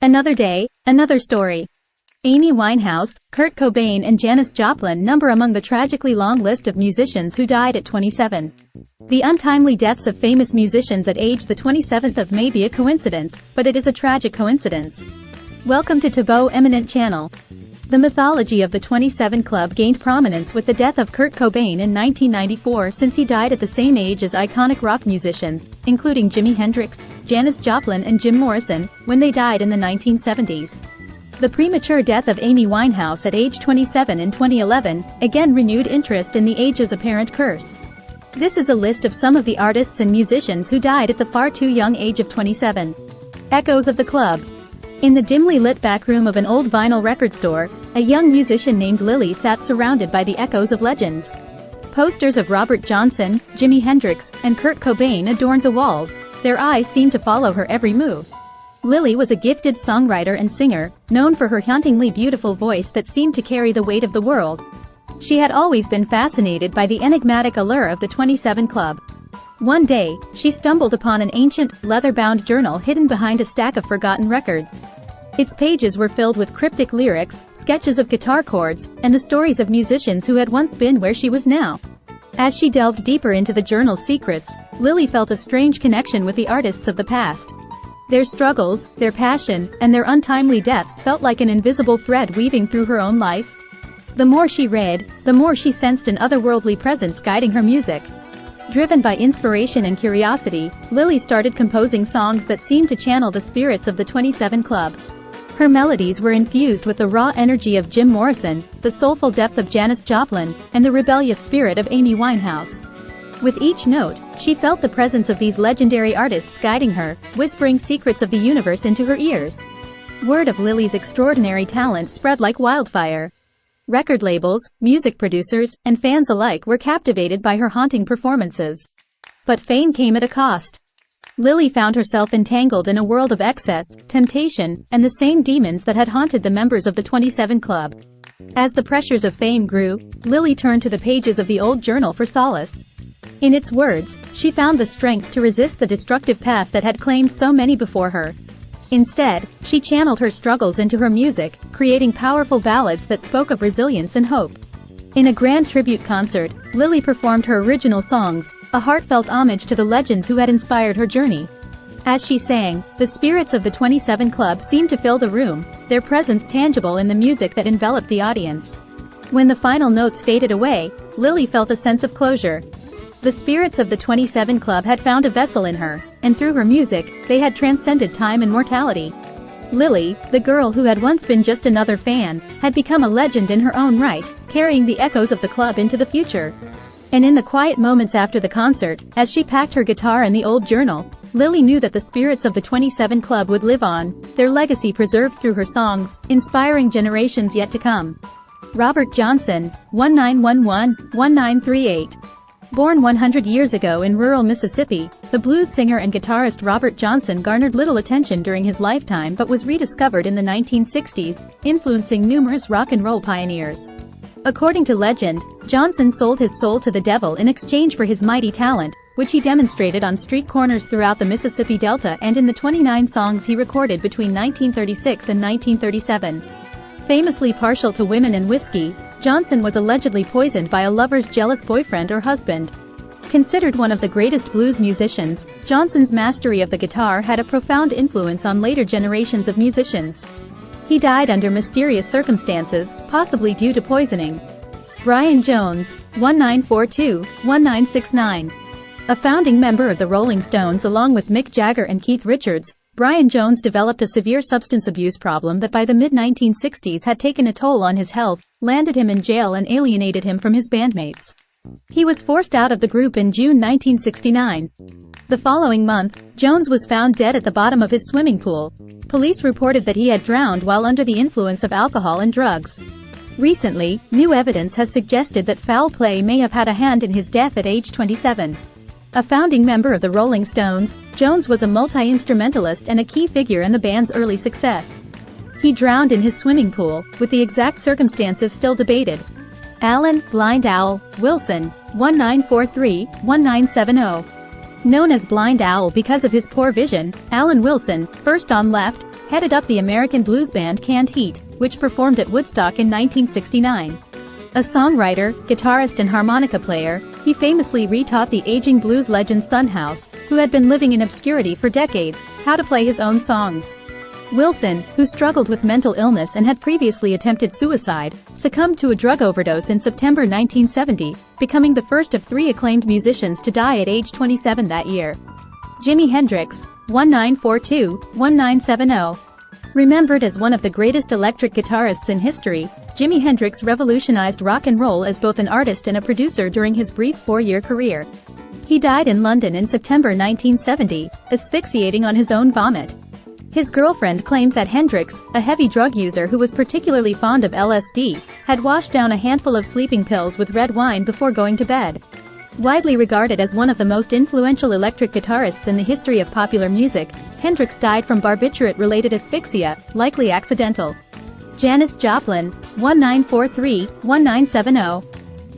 Another day, another story. Amy Winehouse, Kurt Cobain and Janis Joplin number among the tragically long list of musicians who died at 27. The untimely deaths of famous musicians at age the 27th of May be a coincidence, but it is a tragic coincidence. Welcome to Taboo Eminent Channel. The mythology of the 27 Club gained prominence with the death of Kurt Cobain in 1994 since he died at the same age as iconic rock musicians, including Jimi Hendrix, Janis Joplin and Jim Morrison, when they died in the 1970s. The premature death of Amy Winehouse at age 27 in 2011, again renewed interest in the age's apparent curse. This is a list of some of the artists and musicians who died at the far too young age of 27. Echoes of the Club. In the dimly lit backroom of an old vinyl record store, a young musician named Lily sat surrounded by the echoes of legends. Posters of Robert Johnson, Jimi Hendrix, and Kurt Cobain adorned the walls, their eyes seemed to follow her every move. Lily was a gifted songwriter and singer, known for her hauntingly beautiful voice that seemed to carry the weight of the world. She had always been fascinated by the enigmatic allure of the 27 Club. One day, she stumbled upon an ancient, leather-bound journal hidden behind a stack of forgotten records. Its pages were filled with cryptic lyrics, sketches of guitar chords, and the stories of musicians who had once been where she was now. As she delved deeper into the journal's secrets, Lily felt a strange connection with the artists of the past. Their struggles, their passion, and their untimely deaths felt like an invisible thread weaving through her own life. The more she read, the more she sensed an otherworldly presence guiding her music. Driven by inspiration and curiosity, Lily started composing songs that seemed to channel the spirits of the 27 Club. Her melodies were infused with the raw energy of Jim Morrison, the soulful depth of Janis Joplin, and the rebellious spirit of Amy Winehouse. With each note, she felt the presence of these legendary artists guiding her, whispering secrets of the universe into her ears. Word of Lily's extraordinary talent spread like wildfire. Record labels, music producers, and fans alike were captivated by her haunting performances. But fame came at a cost. Lily found herself entangled in a world of excess, temptation, and the same demons that had haunted the members of the 27 Club. As the pressures of fame grew, Lily turned to the pages of the old journal for solace. In its words, she found the strength to resist the destructive path that had claimed so many before her. Instead, she channeled her struggles into her music, creating powerful ballads that spoke of resilience and hope. In a grand tribute concert, Lily performed her original songs, a heartfelt homage to the legends who had inspired her journey. As she sang, the spirits of the 27 Club seemed to fill the room, their presence tangible in the music that enveloped the audience. When the final notes faded away, Lily felt a sense of closure. The spirits of the 27 Club had found a vessel in her, and through her music, they had transcended time and mortality. Lily, the girl who had once been just another fan, had become a legend in her own right, carrying the echoes of the club into the future. And in the quiet moments after the concert, as she packed her guitar and the old journal, Lily knew that the spirits of the 27 Club would live on, their legacy preserved through her songs, inspiring generations yet to come. Robert Johnson, 1911-1938. Born 100 years ago in rural Mississippi, the blues singer and guitarist Robert Johnson garnered little attention during his lifetime but was rediscovered in the 1960s, influencing numerous rock and roll pioneers. According to legend, Johnson sold his soul to the devil in exchange for his mighty talent, which he demonstrated on street corners throughout the Mississippi Delta and in the 29 songs he recorded between 1936 and 1937. Famously partial to women and whiskey, Johnson was allegedly poisoned by a lover's jealous boyfriend or husband. Considered one of the greatest blues musicians, Johnson's mastery of the guitar had a profound influence on later generations of musicians. He died under mysterious circumstances, possibly due to poisoning. Brian Jones, 1942-1969. A founding member of the Rolling Stones along with Mick Jagger and Keith Richards, Brian Jones developed a severe substance abuse problem that by the mid-1960s had taken a toll on his health, landed him in jail and alienated him from his bandmates. He was forced out of the group in June 1969. The following month, Jones was found dead at the bottom of his swimming pool. Police reported that he had drowned while under the influence of alcohol and drugs. Recently, new evidence has suggested that foul play may have had a hand in his death at age 27. A founding member of the Rolling Stones, Jones was a multi-instrumentalist and a key figure in the band's early success. He drowned in his swimming pool, with the exact circumstances still debated. Alan "Blind Owl" Wilson, 1943-1970. Known as Blind Owl because of his poor vision, Alan Wilson, first on left, headed up the American blues band Canned Heat, which performed at Woodstock in 1969. A songwriter, guitarist and harmonica player, he famously retaught the aging blues legend Son House, who had been living in obscurity for decades, how to play his own songs. Wilson, who struggled with mental illness and had previously attempted suicide, succumbed to a drug overdose in September 1970, becoming the first of 3 acclaimed musicians to die at age 27 that year. Jimi Hendrix, 1942-1970. Remembered as one of the greatest electric guitarists in history, Jimi Hendrix revolutionized rock and roll as both an artist and a producer during his brief 4-year career. He died in London in September 1970, asphyxiating on his own vomit. His girlfriend claimed that Hendrix, a heavy drug user who was particularly fond of LSD, had washed down a handful of sleeping pills with red wine before going to bed. Widely regarded as one of the most influential electric guitarists in the history of popular music, Hendrix died from barbiturate-related asphyxia, likely accidental. Janis Joplin, 1943-1970.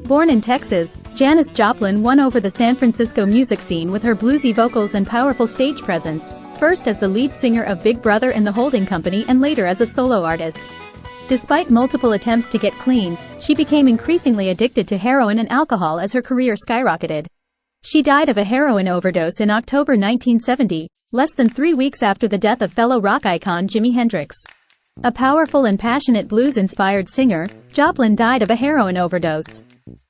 Born in Texas, Janis Joplin won over the San Francisco music scene with her bluesy vocals and powerful stage presence, first as the lead singer of Big Brother and the Holding Company and later as a solo artist. Despite multiple attempts to get clean, she became increasingly addicted to heroin and alcohol as her career skyrocketed. She died of a heroin overdose in October 1970, less than 3 weeks after the death of fellow rock icon Jimi Hendrix. A powerful and passionate blues-inspired singer, Joplin died of a heroin overdose.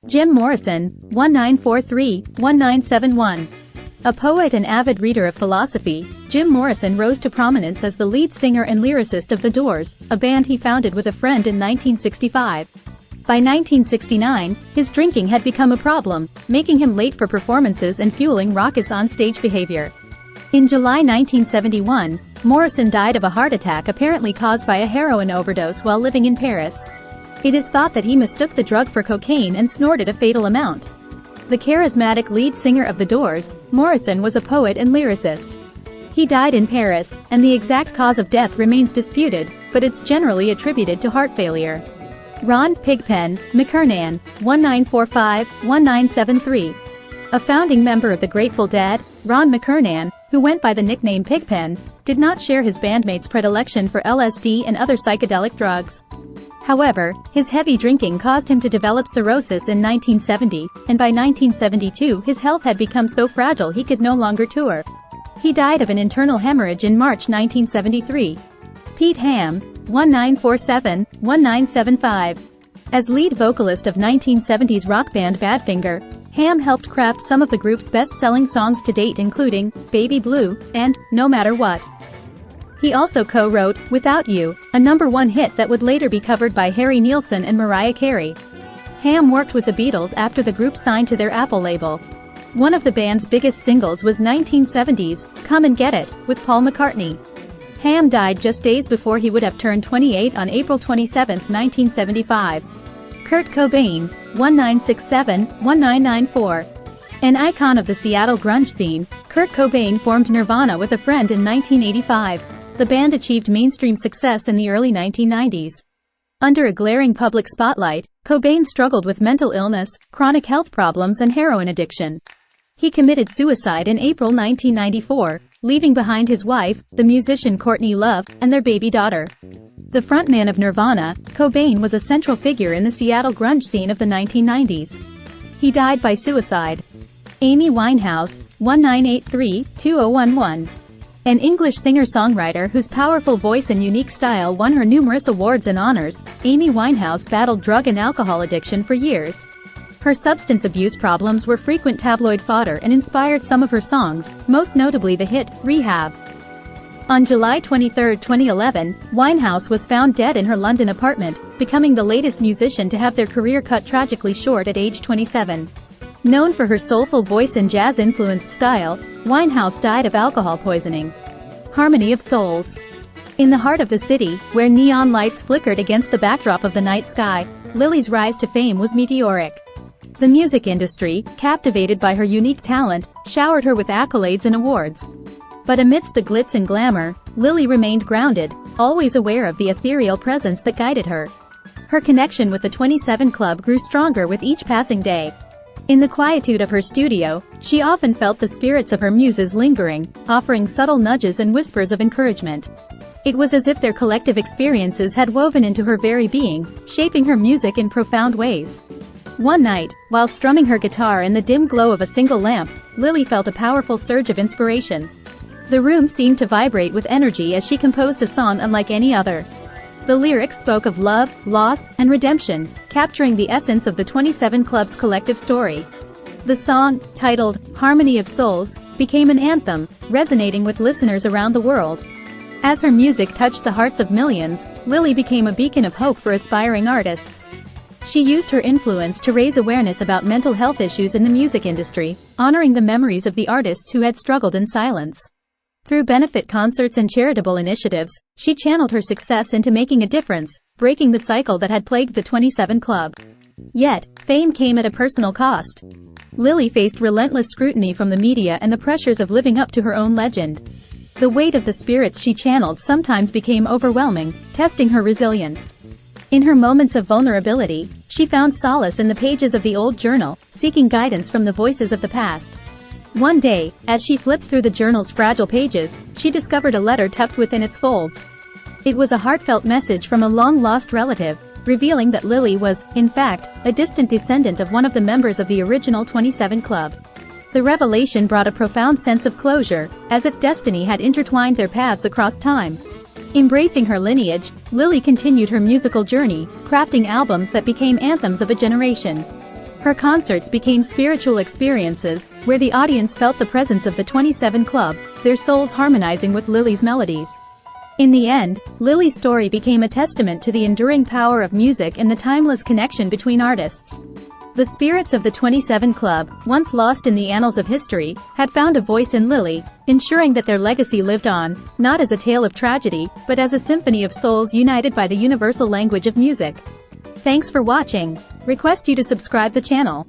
Jim Morrison, 1943-1971. A poet and avid reader of philosophy, Jim Morrison rose to prominence as the lead singer and lyricist of The Doors, a band he founded with a friend in 1965. By 1969, his drinking had become a problem, making him late for performances and fueling raucous on-stage behavior. In July 1971, Morrison died of a heart attack apparently caused by a heroin overdose while living in Paris. It is thought that he mistook the drug for cocaine and snorted a fatal amount. The charismatic lead singer of The Doors, Morrison was a poet and lyricist. He died in Paris, and the exact cause of death remains disputed, but it's generally attributed to heart failure. Ron Pigpen McKernan, 1945-1973. A founding member of the Grateful Dead, Ron McKernan, who went by the nickname Pigpen, did not share his bandmates' predilection for LSD and other psychedelic drugs. However, his heavy drinking caused him to develop cirrhosis in 1970, and by 1972 his health had become so fragile he could no longer tour. He died of an internal hemorrhage in March 1973. Pete Ham, 1947-1975. As lead vocalist of 1970s rock band Badfinger, Ham helped craft some of the group's best-selling songs to date, including Baby Blue and No Matter What. He also co-wrote Without You, a #1 hit that would later be covered by Harry Nilsson and Mariah Carey. Ham worked with the Beatles after the group signed to their Apple label. One of the band's biggest singles was 1970's Come and Get It, with Paul McCartney. Ham died just days before he would have turned 28 on April 27, 1975. Kurt Cobain, 1967-1994. An icon of the Seattle grunge scene, Kurt Cobain formed Nirvana with a friend in 1985. The band achieved mainstream success in the early 1990s. Under a glaring public spotlight, Cobain struggled with mental illness, chronic health problems and heroin addiction. He committed suicide in April 1994, leaving behind his wife, the musician Courtney Love, and their baby daughter. The frontman of Nirvana, Cobain was a central figure in the Seattle grunge scene of the 1990s. He died by suicide. Amy Winehouse, 1983-2011. An English singer-songwriter whose powerful voice and unique style won her numerous awards and honors, Amy Winehouse battled drug and alcohol addiction for years. Her substance abuse problems were frequent tabloid fodder and inspired some of her songs, most notably the hit, Rehab. On July 23, 2011, Winehouse was found dead in her London apartment, becoming the latest musician to have their career cut tragically short at age 27. Known for her soulful voice and jazz-influenced style, Winehouse died of alcohol poisoning. Harmony of Souls. In the heart of the city, where neon lights flickered against the backdrop of the night sky, Lily's rise to fame was meteoric. The music industry, captivated by her unique talent, showered her with accolades and awards. But amidst the glitz and glamour, Lily remained grounded, always aware of the ethereal presence that guided her. Her connection with the 27 Club grew stronger with each passing day. In the quietude of her studio, she often felt the spirits of her muses lingering, offering subtle nudges and whispers of encouragement. It was as if their collective experiences had woven into her very being, shaping her music in profound ways. One night, while strumming her guitar in the dim glow of a single lamp, Lily felt a powerful surge of inspiration. The room seemed to vibrate with energy as she composed a song unlike any other. The lyrics spoke of love, loss, and redemption, capturing the essence of the 27 Club's collective story. The song, titled "Harmony of Souls," became an anthem, resonating with listeners around the world. As her music touched the hearts of millions, Lily became a beacon of hope for aspiring artists. She used her influence to raise awareness about mental health issues in the music industry, honoring the memories of the artists who had struggled in silence. Through benefit concerts and charitable initiatives, she channeled her success into making a difference, breaking the cycle that had plagued the 27 Club. Yet, fame came at a personal cost. Lily faced relentless scrutiny from the media and the pressures of living up to her own legend. The weight of the spirits she channeled sometimes became overwhelming, testing her resilience. In her moments of vulnerability, she found solace in the pages of the old journal, seeking guidance from the voices of the past. One day, as she flipped through the journal's fragile pages, she discovered a letter tucked within its folds. It was a heartfelt message from a long-lost relative, revealing that Lily was, in fact, a distant descendant of one of the members of the original 27 Club. The revelation brought a profound sense of closure, as if destiny had intertwined their paths across time. Embracing her lineage, Lily continued her musical journey, crafting albums that became anthems of a generation. Her concerts became spiritual experiences, where the audience felt the presence of the 27 Club, their souls harmonizing with Lily's melodies. In the end, Lily's story became a testament to the enduring power of music and the timeless connection between artists. The spirits of the 27 Club, once lost in the annals of history, had found a voice in Lily, ensuring that their legacy lived on, not as a tale of tragedy, but as a symphony of souls united by the universal language of music. Thanks for watching. Request you to subscribe the channel.